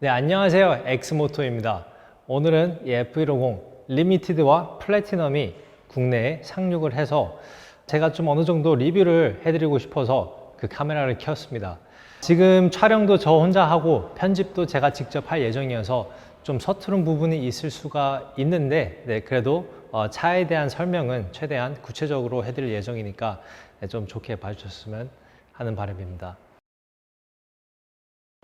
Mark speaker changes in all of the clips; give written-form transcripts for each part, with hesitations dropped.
Speaker 1: 네, 안녕하세요. 엑스모토입니다. 오늘은 이 F150 리미티드와 플래티넘이 국내에 상륙을 해서 제가 좀 어느 정도 리뷰를 해드리고 싶어서 그 카메라를 켰습니다. 지금 촬영도 저 혼자 하고 편집도 제가 직접 할 예정이어서 좀 서투른 부분이 있을 수가 있는데 그래도 차에 대한 설명은 최대한 구체적으로 해드릴 예정이니까 좀 좋게 봐주셨으면 하는 바람입니다.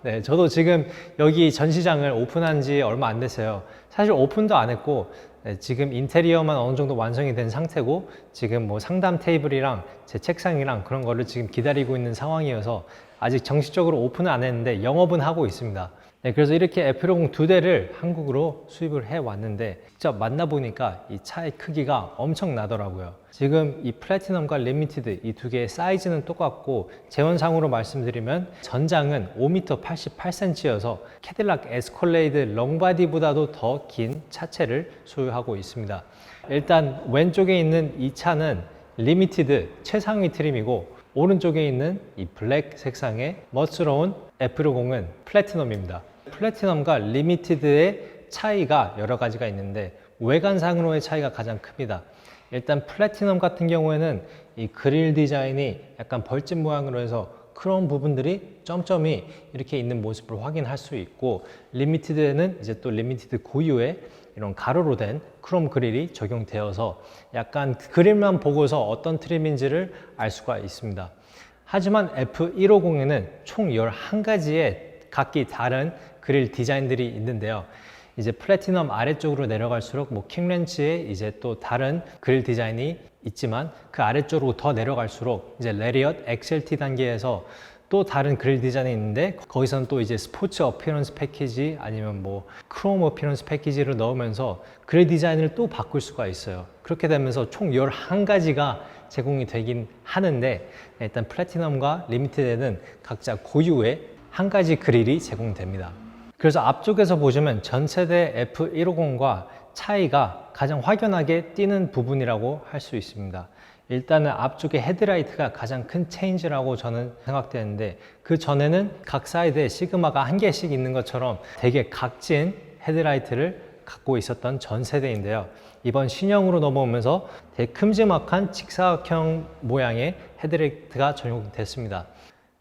Speaker 1: 네, 저도 지금 여기 전시장을 오픈한 지 얼마 안 됐어요. 사실 오픈도 안 했고 지금 인테리어만 어느 정도 완성이 된 상태고 지금 뭐 상담 테이블이랑 제 책상이랑 그런 거를 지금 기다리고 있는 상황이어서 아직 정식적으로 오픈은 안 했는데 영업은 하고 있습니다. 네, 그래서 이렇게 F150 두 대를 한국으로 수입을 해 왔는데 직접 만나보니까 이 차의 크기가 엄청 나더라고요. 지금 이 플래티넘과 리미티드 이 두 개의 사이즈는 똑같고 재원상으로 말씀드리면 전장은 5m 88cm여서 캐딜락 에스컬레이드 롱바디보다도 더 긴 차체를 소유하고 있습니다. 일단 왼쪽에 있는 이 차는 리미티드 최상위 트림이고 오른쪽에 있는 이 블랙 색상의 멋스러운 F150은 플래티넘입니다. 플래티넘과 리미티드의 차이가 여러 가지가 있는데 외관상으로의 차이가 가장 큽니다. 일단 플래티넘 같은 경우에는 이 그릴 디자인이 약간 벌집 모양으로 해서 크롬 부분들이 점점이 이렇게 있는 모습을 확인할 수 있고 리미티드에는 이제 또 리미티드 고유의 이런 가로로 된 크롬 그릴이 적용되어서 약간 그릴만 보고서 어떤 트림인지를 알 수가 있습니다. 하지만 F150에는 총 11가지의 각기 다른 그릴 디자인들이 있는데요. 이제 플래티넘 아래쪽으로 내려갈수록 뭐 킹렌치에 이제 또 다른 그릴 디자인이 있지만 그 아래쪽으로 더 내려갈수록 이제 레리엇 XLT 단계에서 또 다른 그릴 디자인이 있는데 거기서는 또 이제 스포츠 어피어런스 패키지 아니면 뭐 크롬 어피어런스 패키지를 넣으면서 그릴 디자인을 또 바꿀 수가 있어요. 그렇게 되면서 총 11가지가 제공이 되긴 하는데 일단 플래티넘과 리미티드에는 각자 고유의 한 가지 그릴이 제공됩니다. 그래서 앞쪽에서 보시면 전 세대 F150과 차이가 가장 확연하게 띄는 부분이라고 할 수 있습니다. 일단은 앞쪽에 헤드라이트가 가장 큰 체인지라고 저는 생각되는데 그 전에는 각 사이드에 시그마가 한 개씩 있는 것처럼 되게 각진 헤드라이트를 갖고 있었던 전 세대인데요. 이번 신형으로 넘어오면서 되게 큼지막한 직사각형 모양의 헤드라이트가 적용됐습니다.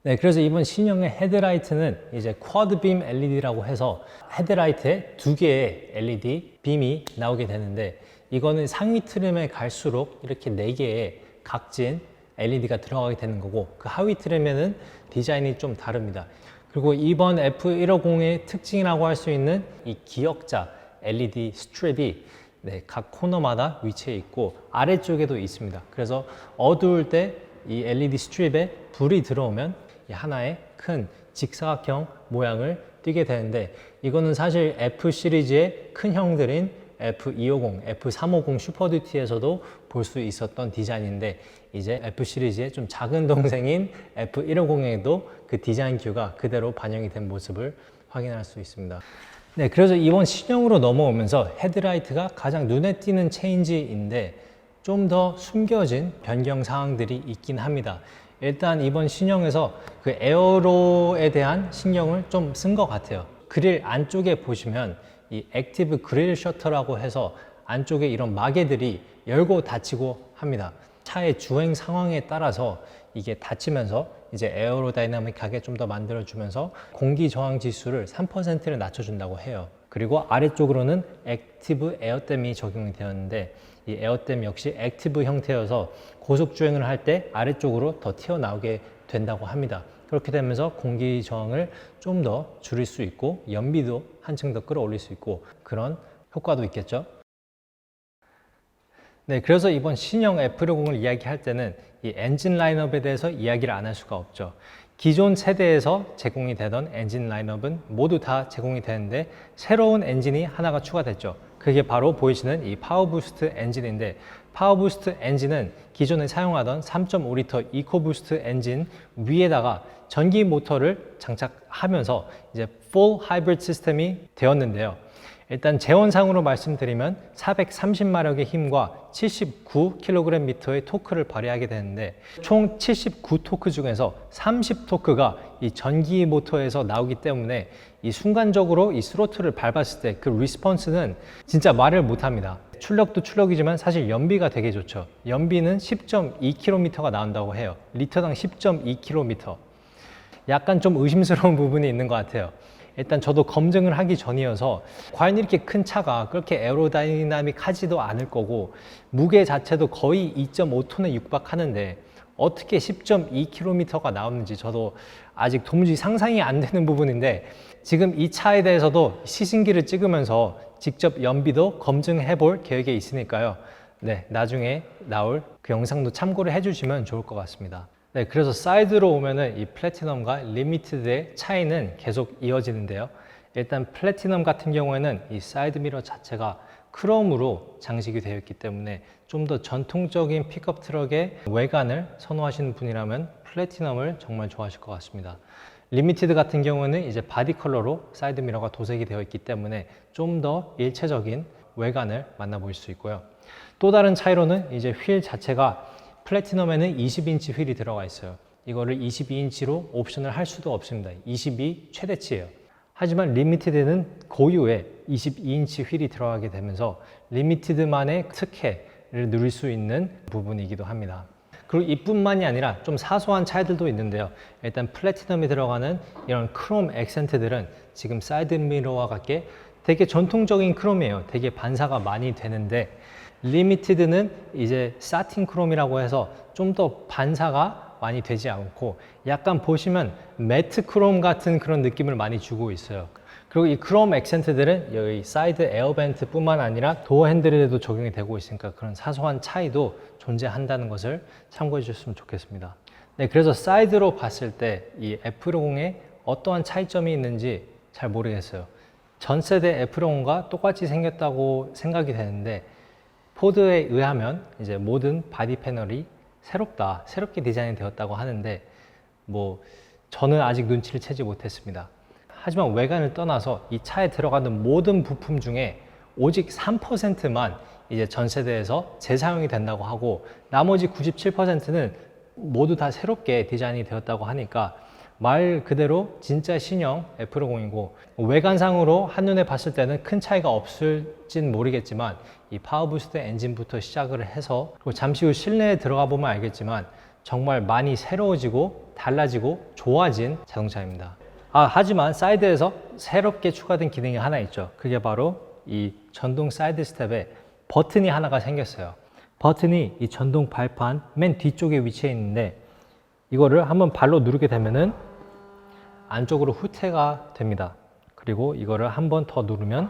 Speaker 1: 네, 그래서 이번 신형의 헤드라이트는 이제 쿼드빔 LED라고 해서 헤드라이트에 두 개의 LED 빔이 나오게 되는데 이거는 상위 트림에 갈수록 이렇게 4개의 각진 LED가 들어가게 되는 거고 그 하위 트림에는 디자인이 좀 다릅니다. 그리고 이번 F150의 특징이라고 할 수 있는 이 기역자 LED 스트립이 각 코너마다 위치해 있고 아래쪽에도 있습니다. 그래서 어두울 때 이 LED 스트립에 불이 들어오면 하나의 큰 직사각형 모양을 띠게 되는데 이거는 사실 F 시리즈의 큰 형들인 F250, F350 슈퍼듀티에서도 볼 수 있었던 디자인인데 이제 F 시리즈의 좀 작은 동생인 F150에도 그 디자인 큐가 그대로 반영이 된 모습을 확인할 수 있습니다. 네, 그래서 이번 신형으로 넘어오면서 헤드라이트가 가장 눈에 띄는 체인지인데 좀 더 숨겨진 변경 사항들이 있긴 합니다. 일단 이번 신형에서 그 에어로에 대한 신경을 좀 쓴 것 같아요. 그릴 안쪽에 보시면 이 액티브 그릴 셔터라고 해서 안쪽에 이런 마개들이 열고 닫히고 합니다. 차의 주행 상황에 따라서 이게 닫히면서 이제 에어로다이나믹하게 좀 더 만들어주면서 공기 저항 지수를 3%를 낮춰준다고 해요. 그리고 아래쪽으로는 액티브 에어댐이 적용이 되었는데 이 에어댐 역시 액티브 형태여서 고속 주행을 할 때 아래쪽으로 더 튀어나오게 된다고 합니다. 그렇게 되면서 공기 저항을 좀 더 줄일 수 있고 연비도 한층 더 끌어올릴 수 있고 그런 효과도 있겠죠. 네, 그래서 이번 신형 F150을 이야기할 때는 이 엔진 라인업에 대해서 이야기를 안 할 수가 없죠. 기존 세대에서 제공이 되던 엔진 라인업은 모두 다 제공이 되는데 새로운 엔진이 하나가 추가됐죠. 그게 바로 보이시는 이 파워부스트 엔진인데 파워부스트 엔진은 기존에 사용하던 3.5L 이코부스트 엔진 위에다가 전기 모터를 장착하면서 이제 Full Hybrid 시스템이 되었는데요. 일단 재원상으로 말씀드리면 430마력의 힘과 79kgm의 토크를 발휘하게 되는데 총 79토크 중에서 30토크가 이 전기 모터에서 나오기 때문에 이 순간적으로 이 스로틀을 밟았을 때 그 리스폰스는 진짜 말을 못합니다. 출력도 출력이지만 사실 연비가 되게 좋죠. 연비는 10.2km가 나온다고 해요. 리터당 10.2km. 약간 좀 의심스러운 부분이 있는 것 같아요. 일단 저도 검증을 하기 전이어서 과연 이렇게 큰 차가 그렇게 에어로다이나믹하지도 않을 거고 무게 자체도 거의 2.5톤에 육박하는데 어떻게 10.2km가 나오는지 저도 아직 도무지 상상이 안 되는 부분인데 지금 이 차에 대해서도 시승기를 찍으면서 직접 연비도 검증해 볼 계획에 있으니까요. 네, 나중에 나올 그 영상도 참고를 해주시면 좋을 것 같습니다. 네, 그래서 사이드로 오면은 이 플래티넘과 리미티드의 차이는 계속 이어지는데요. 일단 플래티넘 같은 경우에는 이 사이드 미러 자체가 크롬으로 장식이 되어 있기 때문에 좀 더 전통적인 픽업 트럭의 외관을 선호하시는 분이라면 플래티넘을 정말 좋아하실 것 같습니다. 리미티드 같은 경우는 이제 바디 컬러로 사이드 미러가 도색이 되어 있기 때문에 좀 더 일체적인 외관을 만나보실 수 있고요. 또 다른 차이로는 이제 휠 자체가 플래티넘에는 20인치 휠이 들어가 있어요. 이거를 22인치로 옵션을 할 수도 없습니다. 22 최대치예요. 하지만 리미티드는 고유의 22인치 휠이 들어가게 되면서 리미티드만의 특혜를 누릴 수 있는 부분이기도 합니다. 그리고 이뿐만이 아니라 좀 사소한 차이들도 있는데요. 일단 플래티넘에 들어가는 이런 크롬 액센트들은 지금 사이드 미러와 같게 되게 전통적인 크롬이에요. 되게 반사가 많이 되는데 리미티드는 이제 사틴 크롬이라고 해서 좀 더 반사가 많이 되지 않고 약간 보시면 매트 크롬 같은 그런 느낌을 많이 주고 있어요. 그리고 이 크롬 액센트들은 여기 사이드 에어벤트 뿐만 아니라 도어 핸들에도 적용이 되고 있으니까 그런 사소한 차이도 존재한다는 것을 참고해 주셨으면 좋겠습니다. 네, 그래서 사이드로 봤을 때 이 F150에 어떠한 차이점이 있는지 잘 모르겠어요. 전 세대 F150과 똑같이 생겼다고 생각이 되는데 포드에 의하면 이제 모든 바디 패널이 새롭게 디자인이 되었다고 하는데 뭐 저는 아직 눈치를 채지 못했습니다. 하지만 외관을 떠나서 이 차에 들어가는 모든 부품 중에 오직 3%만 이제 전 세대에서 재사용이 된다고 하고 나머지 97%는 모두 다 새롭게 디자인이 되었다고 하니까 말 그대로 진짜 신형 F150이고 외관상으로 한눈에 봤을 때는 큰 차이가 없을진 모르겠지만 이 파워부스트 엔진부터 시작을 해서 그리고 잠시 후 실내에 들어가 보면 알겠지만 정말 많이 새로워지고 달라지고 좋아진 자동차입니다. 하지만 사이드에서 새롭게 추가된 기능이 하나 있죠. 그게 바로 이 전동 사이드 스텝에 버튼이 하나가 생겼어요. 버튼이 이 전동 발판 맨 뒤쪽에 위치해 있는데 이거를 한번 발로 누르게 되면은 안쪽으로 후퇴가 됩니다. 그리고 이거를 한 번 더 누르면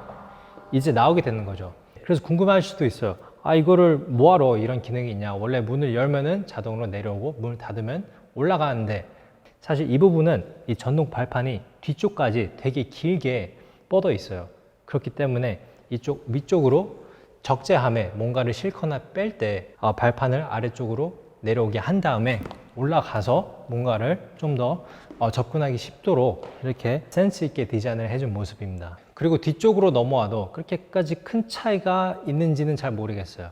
Speaker 1: 이제 나오게 되는 거죠. 그래서 궁금할 수도 있어요. 이거를 뭐하러 이런 기능이 있냐. 원래 문을 열면은 자동으로 내려오고 문을 닫으면 올라가는데 사실 이 부분은 이 전동 발판이 뒤쪽까지 되게 길게 뻗어 있어요. 그렇기 때문에 이쪽 위쪽으로 적재함에 뭔가를 싣거나 뺄 때 발판을 아래쪽으로 내려오게 한 다음에 올라가서 뭔가를 좀 더 접근하기 쉽도록 이렇게 센스 있게 디자인을 해준 모습입니다. 그리고 뒤쪽으로 넘어와도 그렇게까지 큰 차이가 있는지는 잘 모르겠어요.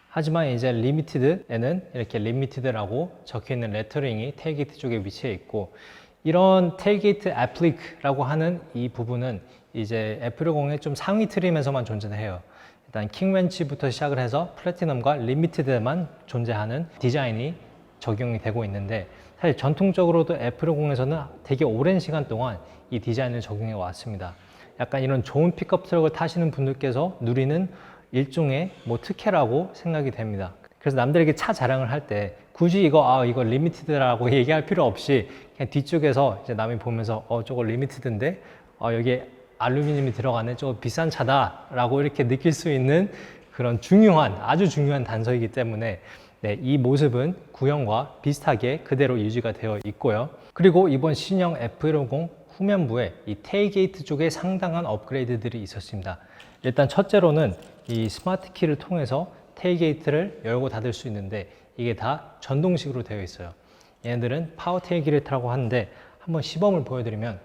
Speaker 1: 하지만 이제 리미티드에는 이렇게 리미티드라고 적혀 있는 레터링이 테일게이트 쪽에 위치해 있고 이런 테일게이트 애플릭라고 하는 이 부분은 이제 F150의 좀 상위 트림에서만 존재해요. 일단 킹렌치부터 시작을 해서 플래티넘과 리미티드에만 존재하는 디자인이 적용이 되고 있는데 사실 전통적으로도 F150에서는 되게 오랜 시간 동안 이 디자인을 적용해 왔습니다. 약간 이런 좋은 픽업 트럭을 타시는 분들께서 누리는 일종의 뭐 특혜라고 생각이 됩니다. 그래서 남들에게 차 자랑을 할 때 굳이 이거 리미티드라고 얘기할 필요 없이 그냥 뒤쪽에서 이제 남이 보면서 저거 리미티드인데 여기에 알루미늄이 들어가는 저거 비싼 차다라고 이렇게 느낄 수 있는 그런 아주 중요한 단서이기 때문에 네, 이 모습은 구형과 비슷하게 그대로 유지가 되어 있고요. 그리고 이번 신형 F150 후면부에 이 테일게이트 쪽에 상당한 업그레이드들이 있었습니다. 일단 첫째로는 이 스마트 키를 통해서 테일게이트를 열고 닫을 수 있는데 이게 다 전동식으로 되어 있어요. 얘네들은 파워 테일게이트라고 하는데 한번 시범을 보여드리면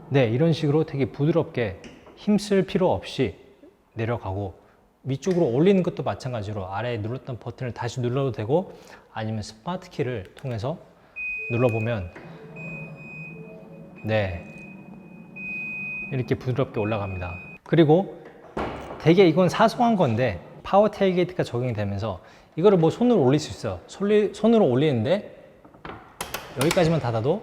Speaker 1: 네, 이런 식으로 되게 부드럽게 힘쓸 필요 없이 내려가고 위쪽으로 올리는 것도 마찬가지로 아래에 눌렀던 버튼을 다시 눌러도 되고 아니면 스마트 키를 통해서 눌러보면 네, 이렇게 부드럽게 올라갑니다. 그리고 되게 이건 사소한 건데 파워 테일게이트가 적용이 되면서 이거를 뭐 손으로 올릴 수 있어요. 손으로 올리는데 여기까지만 닫아도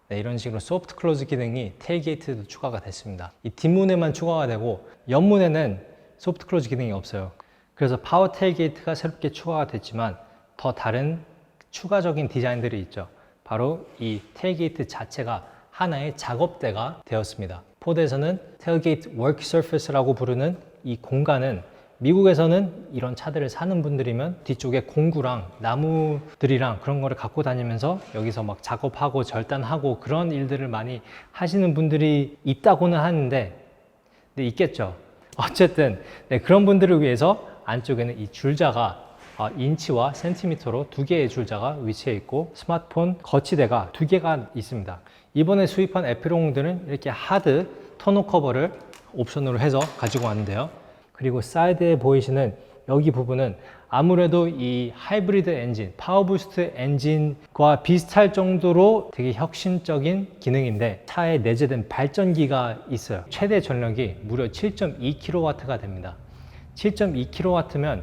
Speaker 1: 네, 이런 식으로 소프트 클로즈 기능이 테일게이트도 추가가 됐습니다. 이 뒷문에만 추가가 되고 옆문에는 소프트 클로즈 기능이 없어요. 그래서 파워 테일게이트가 새롭게 추가가 됐지만 더 다른 추가적인 디자인들이 있죠. 바로 이 테일게이트 자체가 하나의 작업대가 되었습니다. 포드에서는 테일게이트 워크 서페스라고 부르는 이 공간은 미국에서는 이런 차들을 사는 분들이면 뒤쪽에 공구랑 나무들이랑 그런 거를 갖고 다니면서 여기서 막 작업하고 절단하고 그런 일들을 많이 하시는 분들이 있다고는 하는데 네, 있겠죠. 어쨌든 네, 그런 분들을 위해서 안쪽에는 이 줄자가 인치와 센티미터로 두 개의 줄자가 위치해 있고 스마트폰 거치대가 두 개가 있습니다. 이번에 수입한 에피롱들은 이렇게 하드 터너 커버를 옵션으로 해서 가지고 왔는데요. 그리고 사이드에 보이시는 여기 부분은 아무래도 이 하이브리드 엔진, 파워부스트 엔진과 비슷할 정도로 되게 혁신적인 기능인데 차에 내재된 발전기가 있어요. 최대 전력이 무려 7.2kW가 됩니다. 7.2kW면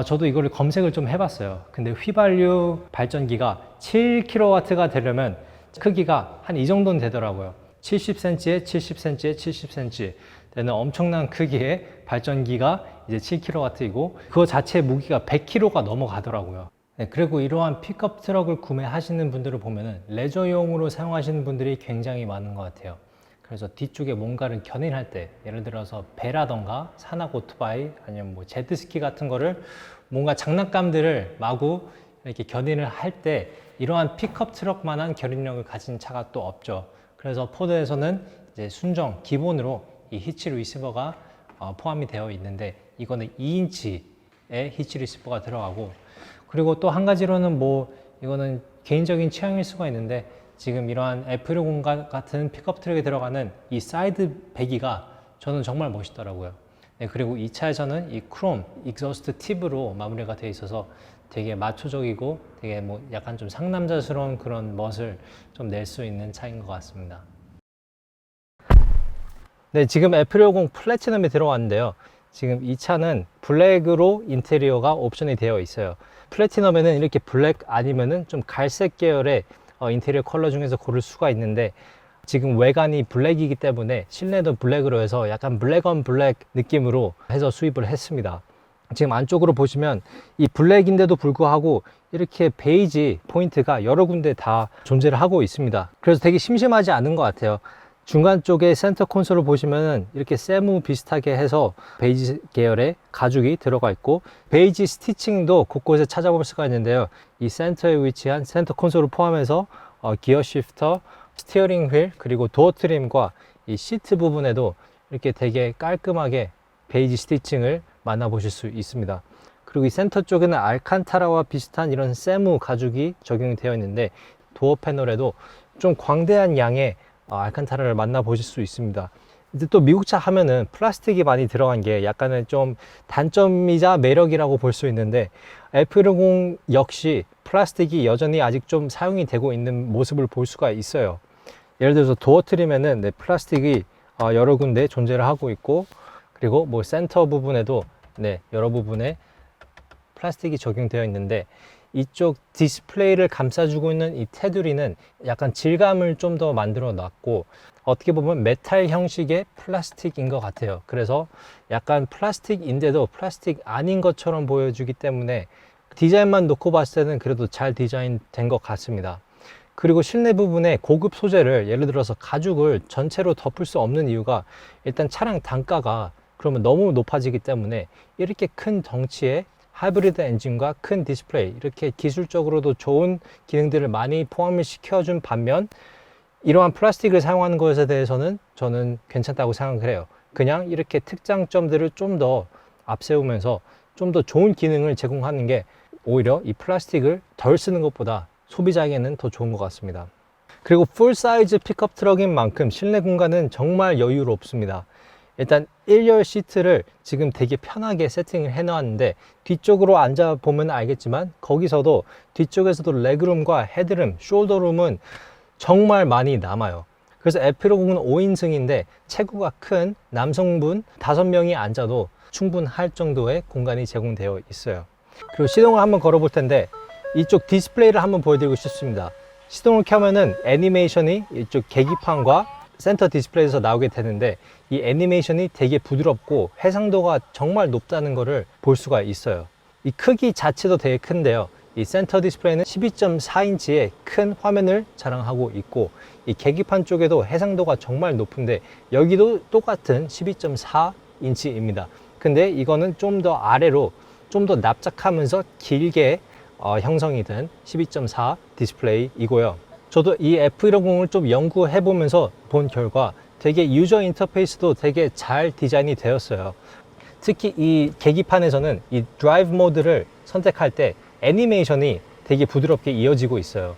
Speaker 1: 저도 이거를 검색을 좀 해봤어요. 근데 휘발유 발전기가 7kW가 되려면 크기가 한 이 정도는 되더라고요. 70cm에 70cm에 70cm 되는 엄청난 크기의 발전기가 이제 7kW이고 그거 자체의 무게가 100kg가 넘어가더라고요. 네, 그리고 이러한 픽업 트럭을 구매하시는 분들을 보면은 레저용으로 사용하시는 분들이 굉장히 많은 것 같아요. 그래서 뒤쪽에 뭔가를 견인할 때 예를 들어서 배라던가 산악 오토바이 아니면 뭐 제트스키 같은 거를 뭔가 장난감들을 마구 이렇게 견인을 할 때 이러한 픽업 트럭만한 견인력을 가진 차가 또 없죠. 그래서 포드에서는 이제 순정 기본으로 이 히치 리시버가 포함이 되어 있는데 이거는 2인치의 히치 리시버가 들어가고 그리고 또 한 가지로는 뭐 이거는 개인적인 취향일 수가 있는데 지금 이러한 F150 같은 픽업 트럭에 들어가는 이 사이드 배기가 저는 정말 멋있더라고요. 네, 그리고 이 차에서는 이 크롬 익저스트 팁으로 마무리가 되어 있어서 되게 마초적이고 되게 뭐 약간 좀 상남자스러운 그런 멋을 좀 낼 수 있는 차인 것 같습니다. 네, 지금 F150 플래티넘에 들어왔는데요. 지금 이 차는 블랙으로 인테리어가 옵션이 되어 있어요. 플래티넘에는 이렇게 블랙 아니면은 좀 갈색 계열의 인테리어 컬러 중에서 고를 수가 있는데 지금 외관이 블랙이기 때문에 실내도 블랙으로 해서 약간 블랙 온 블랙 느낌으로 해서 수입을 했습니다. 지금 안쪽으로 보시면 이 블랙인데도 불구하고 이렇게 베이지 포인트가 여러 군데 다 존재를 하고 있습니다. 그래서 되게 심심하지 않은 것 같아요. 중간 쪽에 센터 콘솔을 보시면 이렇게 세무 비슷하게 해서 베이지 계열의 가죽이 들어가 있고 베이지 스티칭도 곳곳에 찾아볼 수가 있는데요. 이 센터에 위치한 센터 콘솔을 포함해서 기어 시프터, 스티어링 휠 그리고 도어 트림과 이 시트 부분에도 이렇게 되게 깔끔하게 베이지 스티칭을 만나보실 수 있습니다. 그리고 이 센터 쪽에는 알칸타라와 비슷한 이런 세무 가죽이 적용이 되어 있는데 도어 패널에도 좀 광대한 양의 알칸타라를 만나보실 수 있습니다. 이제 또 미국차 하면은 플라스틱이 많이 들어간 게 약간은 좀 단점이자 매력이라고 볼 수 있는데 F150 역시 플라스틱이 여전히 아직 좀 사용이 되고 있는 모습을 볼 수가 있어요. 예를 들어서 도어 트림에는 플라스틱이 여러 군데 존재를 하고 있고 그리고 뭐 센터 부분에도 여러 부분에 플라스틱이 적용되어 있는데 이쪽 디스플레이를 감싸주고 있는 이 테두리는 약간 질감을 좀 더 만들어 놨고 어떻게 보면 메탈 형식의 플라스틱인 것 같아요. 그래서 약간 플라스틱인데도 플라스틱 아닌 것처럼 보여주기 때문에 디자인만 놓고 봤을 때는 그래도 잘 디자인된 것 같습니다. 그리고 실내 부분에 고급 소재를 예를 들어서 가죽을 전체로 덮을 수 없는 이유가 일단 차량 단가가 그러면 너무 높아지기 때문에 이렇게 큰 덩치의 하이브리드 엔진과 큰 디스플레이 이렇게 기술적으로도 좋은 기능들을 많이 포함을 시켜준 반면 이러한 플라스틱을 사용하는 것에 대해서는 저는 괜찮다고 생각을 해요. 그냥 이렇게 특장점들을 좀 더 앞세우면서 좀 더 좋은 기능을 제공하는 게 오히려 이 플라스틱을 덜 쓰는 것보다 소비자에게는 더 좋은 것 같습니다. 그리고 풀 사이즈 픽업 트럭인 만큼 실내 공간은 정말 여유롭습니다. 일단 1열 시트를 지금 되게 편하게 세팅을 해 놨는데 뒤쪽으로 앉아 보면 알겠지만 거기서도 뒤쪽에서도 레그룸과 헤드룸, 숄더룸은 정말 많이 남아요. 그래서 F150은 5인승인데 체구가 큰 남성분 5명이 앉아도 충분할 정도의 공간이 제공되어 있어요. 그리고 시동을 한번 걸어볼 텐데 이쪽 디스플레이를 한번 보여드리고 싶습니다. 시동을 켜면은 애니메이션이 이쪽 계기판과 센터 디스플레이에서 나오게 되는데 이 애니메이션이 되게 부드럽고 해상도가 정말 높다는 것을 볼 수가 있어요. 이 크기 자체도 되게 큰데요. 이 센터 디스플레이는 12.4인치의 큰 화면을 자랑하고 있고 이 계기판 쪽에도 해상도가 정말 높은데 여기도 똑같은 12.4인치입니다. 근데 이거는 좀 더 아래로 좀 더 납작하면서 길게 형성이 된 12.4 디스플레이이고요. 저도 이 F150을 좀 연구해 보면서 본 결과 되게 유저 인터페이스도 되게 잘 디자인이 되었어요. 특히 이 계기판에서는 이 드라이브 모드를 선택할 때 애니메이션이 되게 부드럽게 이어지고 있어요.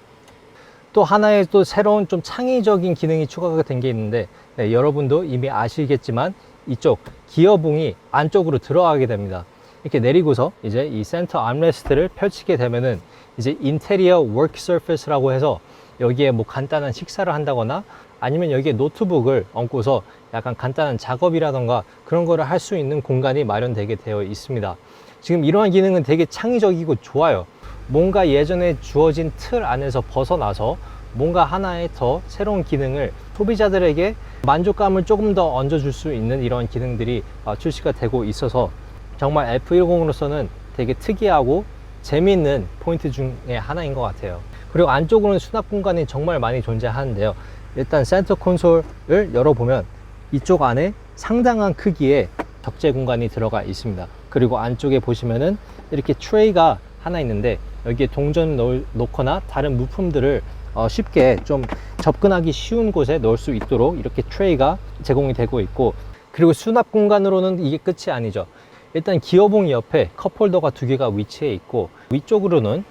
Speaker 1: 또 하나의 또 새로운 좀 창의적인 기능이 추가가 된 게 있는데 네, 여러분도 이미 아시겠지만 이쪽 기어봉이 안쪽으로 들어가게 됩니다. 이렇게 내리고서 이제 이 센터 암레스트를 펼치게 되면은 이제 인테리어 워크 서페이스라고 해서 여기에 뭐 간단한 식사를 한다거나 아니면 여기에 노트북을 얹고서 약간 간단한 작업이라던가 그런 거를 할 수 있는 공간이 마련되게 되어 있습니다. 지금 이러한 기능은 되게 창의적이고 좋아요. 뭔가 예전에 주어진 틀 안에서 벗어나서 뭔가 하나의 더 새로운 기능을 소비자들에게 만족감을 조금 더 얹어줄 수 있는 이런 기능들이 출시가 되고 있어서 정말 F150으로서는 되게 특이하고 재미있는 포인트 중에 하나인 것 같아요. 그리고 안쪽으로는 수납 공간이 정말 많이 존재하는데요. 일단 센터 콘솔을 열어보면 이쪽 안에 상당한 크기의 적재 공간이 들어가 있습니다. 그리고 안쪽에 보시면은 이렇게 트레이가 하나 있는데 여기에 동전을 놓거나 다른 물품들을 쉽게 좀 접근하기 쉬운 곳에 넣을 수 있도록 이렇게 트레이가 제공이 되고 있고, 그리고 수납 공간으로는 이게 끝이 아니죠. 일단 기어봉 옆에 컵홀더가 2개가 위치해 있고 위쪽으로는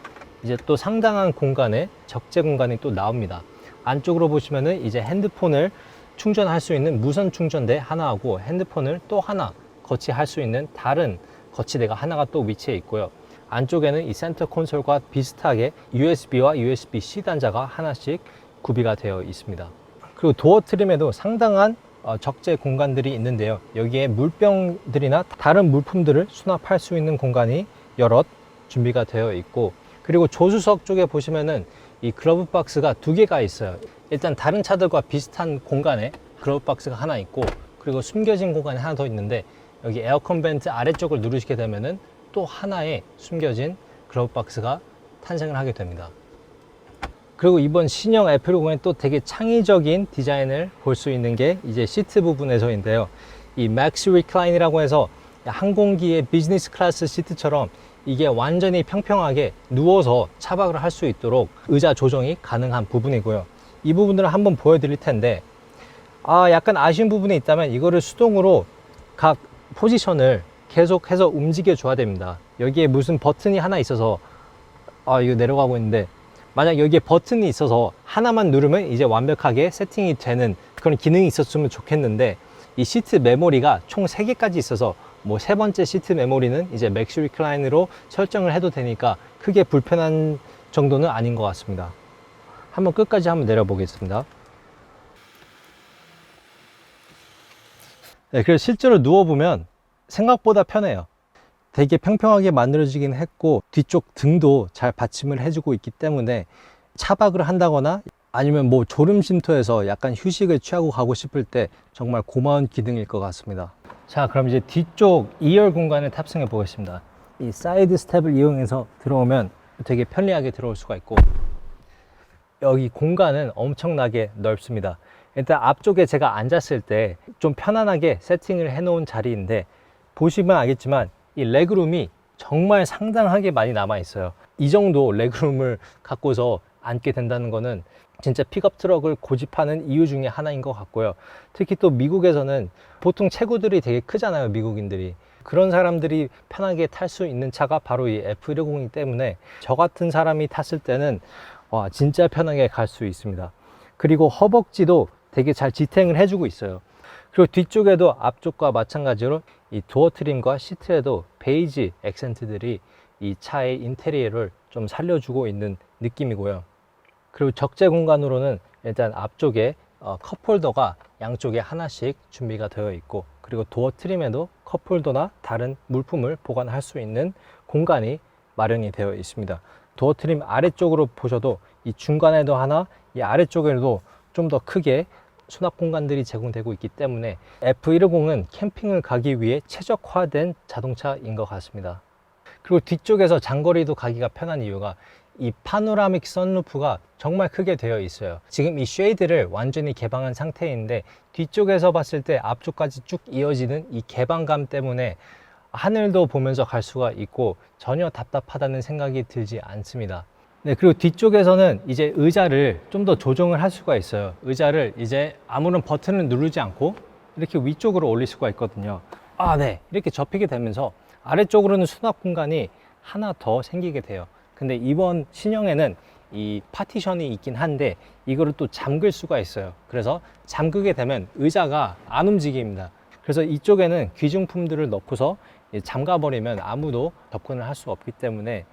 Speaker 1: 이제 또 상당한 공간에 적재 공간이 또 나옵니다. 안쪽으로 보시면은 이제 핸드폰을 충전할 수 있는 무선 충전대 하나하고 핸드폰을 또 하나 거치할 수 있는 다른 거치대가 하나가 또 위치해 있고요. 안쪽에는 이 센터 콘솔과 비슷하게 USB와 USB-C 단자가 하나씩 구비가 되어 있습니다. 그리고 도어 트림에도 상당한 적재 공간들이 있는데요. 여기에 물병들이나 다른 물품들을 수납할 수 있는 공간이 여럿 준비가 되어 있고, 그리고 조수석 쪽에 보시면은 이 글러브 박스가 2개가 있어요. 일단 다른 차들과 비슷한 공간에 글러브 박스가 하나 있고, 그리고 숨겨진 공간이 하나 더 있는데 여기 에어컨 벤트 아래쪽을 누르시게 되면은 또 하나의 숨겨진 글러브 박스가 탄생을 하게 됩니다. 그리고 이번 신형 F150에 또 되게 창의적인 디자인을 볼 수 있는 게 이제 시트 부분에서인데요. 이 맥스 리클라인이라고 해서 항공기의 비즈니스 클래스 시트처럼 이게 완전히 평평하게 누워서 차박을 할 수 있도록 의자 조정이 가능한 부분이고요. 이 부분들을 한번 보여드릴 텐데 약간 아쉬운 부분이 있다면 이거를 수동으로 각 포지션을 계속해서 움직여 줘야 됩니다. 여기에 무슨 버튼이 하나 있어서 이거 내려가고 있는데, 만약 여기에 버튼이 있어서 하나만 누르면 이제 완벽하게 세팅이 되는 그런 기능이 있었으면 좋겠는데, 이 시트 메모리가 총 3개까지 있어서 뭐 3번째 시트 메모리는 이제 맥스 리클라인으로 설정을 해도 되니까 크게 불편한 정도는 아닌 것 같습니다. 한번 끝까지 한번 내려보겠습니다. 네, 그래서 실제로 누워보면 생각보다 편해요. 되게 평평하게 만들어지긴 했고 뒤쪽 등도 잘 받침을 해주고 있기 때문에 차박을 한다거나 아니면 뭐 졸음 쉼터에서 약간 휴식을 취하고 가고 싶을 때 정말 고마운 기능일 것 같습니다. 자, 그럼 이제 뒤쪽 2열 공간을 탑승해 보겠습니다. 이 사이드 스텝을 이용해서 들어오면 되게 편리하게 들어올 수가 있고, 여기 공간은 엄청나게 넓습니다. 일단 앞쪽에 제가 앉았을 때 좀 편안하게 세팅을 해 놓은 자리인데, 보시면 알겠지만 이 레그룸이 정말 상당하게 많이 남아 있어요. 이 정도 레그룸을 갖고서 앉게 된다는 거는 진짜 픽업 트럭을 고집하는 이유 중에 하나인 것 같고요. 특히 또 미국에서는 보통 체구들이 되게 크잖아요, 미국인들이. 그런 사람들이 편하게 탈 수 있는 차가 바로 이 F150이기 때문에 저 같은 사람이 탔을 때는 와, 진짜 편하게 갈 수 있습니다. 그리고 허벅지도 되게 잘 지탱을 해주고 있어요. 그리고 뒤쪽에도 앞쪽과 마찬가지로 이 도어 트림과 시트에도 베이지 액센트들이 이 차의 인테리어를 좀 살려주고 있는 느낌이고요.
Speaker 2: 그리고 적재 공간으로는 일단 앞쪽에 컵홀더가 양쪽에 하나씩 준비가 되어 있고, 그리고 도어 트림에도 컵홀더나 다른 물품을 보관할 수 있는 공간이 마련이 되어 있습니다. 도어 트림 아래쪽으로 보셔도 이 중간에도 하나, 이 아래쪽에도 좀 더 크게 수납 공간들이 제공되고 있기 때문에 F150은 캠핑을 가기 위해 최적화된 자동차인 것 같습니다. 그리고 뒤쪽에서 장거리도 가기가 편한 이유가 이 파노라믹 선루프가 정말 크게 되어 있어요. 지금 이 쉐이드를 완전히 개방한 상태인데 뒤쪽에서 봤을 때 앞쪽까지 쭉 이어지는 이 개방감 때문에 하늘도 보면서 갈 수가 있고 전혀 답답하다는 생각이 들지 않습니다. 네, 그리고 뒤쪽에서는 이제 의자를 좀 더 조정을 할 수가 있어요. 의자를 이제 아무런 버튼을 누르지 않고 이렇게 위쪽으로 올릴 수가 있거든요. 네. 이렇게 접히게 되면서 아래쪽으로는 수납 공간이 하나 더 생기게 돼요. 근데 이번 신형에는 이 파티션이 있긴 한데 이거를 또 잠글 수가 있어요. 그래서 잠그게 되면 의자가 안 움직입니다. 그래서 이쪽에는 귀중품들을 넣고서 잠가 버리면 아무도 접근을 할 수 없기 때문에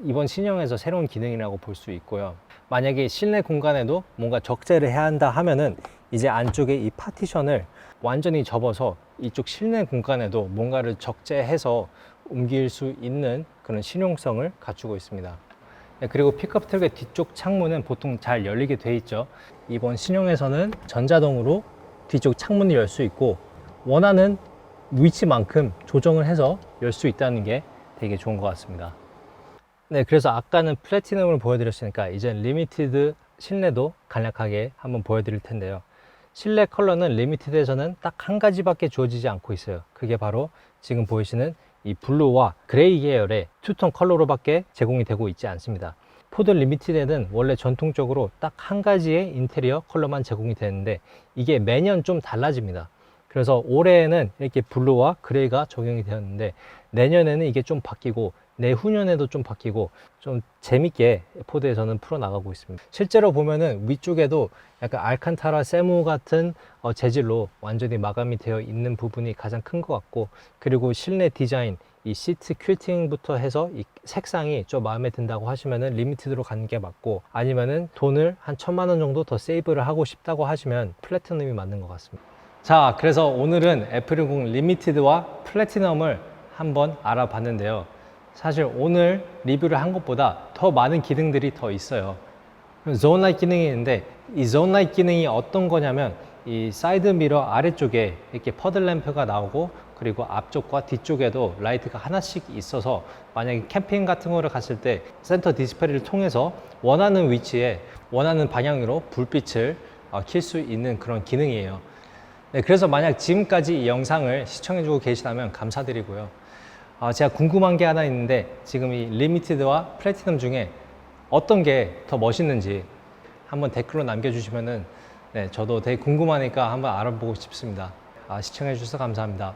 Speaker 2: 이번 신형에서 새로운 기능이라고 볼 수 있고요. 만약에 실내 공간에도 뭔가 적재를 해야 한다 하면은 이제 안쪽에 이 파티션을 완전히 접어서 이쪽 실내 공간에도 뭔가를 적재해서 옮길 수 있는 그런 실용성을 갖추고 있습니다. 네, 그리고 픽업 트럭의 뒤쪽 창문은 보통 잘 열리게 돼 있죠. 이번 신형에서는 전자동으로 뒤쪽 창문을 열 수 있고 원하는 위치만큼 조정을 해서 열 수 있다는 게 되게 좋은 것 같습니다. 네, 그래서 아까는 플래티넘을 보여드렸으니까 이젠 리미티드 실내도 간략하게 한번 보여드릴 텐데요. 실내 컬러는 리미티드에서는 딱 한 가지밖에 주어지지 않고 있어요. 그게 바로 지금 보이시는 이 블루와 그레이 계열의 투톤 컬러로밖에 제공이 되고 있지 않습니다. 포드 리미티드에는 원래 전통적으로 딱 한 가지의 인테리어 컬러만 제공이 되는데 이게 매년 좀 달라집니다. 그래서 올해에는 이렇게 블루와 그레이가 적용이 되었는데 내년에는 이게 좀 바뀌고 내후년에도 좀 바뀌고 좀 재밌게 포드에서는 풀어나가고 있습니다. 실제로 보면은 위쪽에도 약간 알칸타라 세무 같은 재질로 완전히 마감이 되어 있는 부분이 가장 큰 것 같고, 그리고 실내 디자인, 이 시트 퀼팅부터 해서 이 색상이 좀 마음에 든다고 하시면은 리미티드로 가는 게 맞고, 아니면은 돈을 한 1,000만 원 정도 더 세이브를 하고 싶다고 하시면 플래티넘이 맞는 것 같습니다. 자, 그래서 오늘은 F150 리미티드와 플래티넘을 한번 알아봤는데요. 사실 오늘 리뷰를 한 것보다 더 많은 기능들이 더 있어요. 존 라이트 기능이 있는데 이 존 라이트 기능이 어떤 거냐면 이 사이드 미러 아래쪽에 이렇게 퍼들 램프가 나오고, 그리고 앞쪽과 뒤쪽에도 라이트가 하나씩 있어서 만약에 캠핑 같은 거를 갔을 때 센터 디스플레이를 통해서 원하는 위치에 원하는 방향으로 불빛을 킬 수 있는 그런 기능이에요. 네, 그래서 만약 지금까지 이 영상을 시청해주고 계시다면 감사드리고요. 제가 궁금한 게 하나 있는데 지금 이 리미티드와 플래티넘 중에 어떤 게 더 멋있는지 한번 댓글로 남겨주시면은 네, 저도 되게 궁금하니까 한번 알아보고 싶습니다. 시청해주셔서 감사합니다.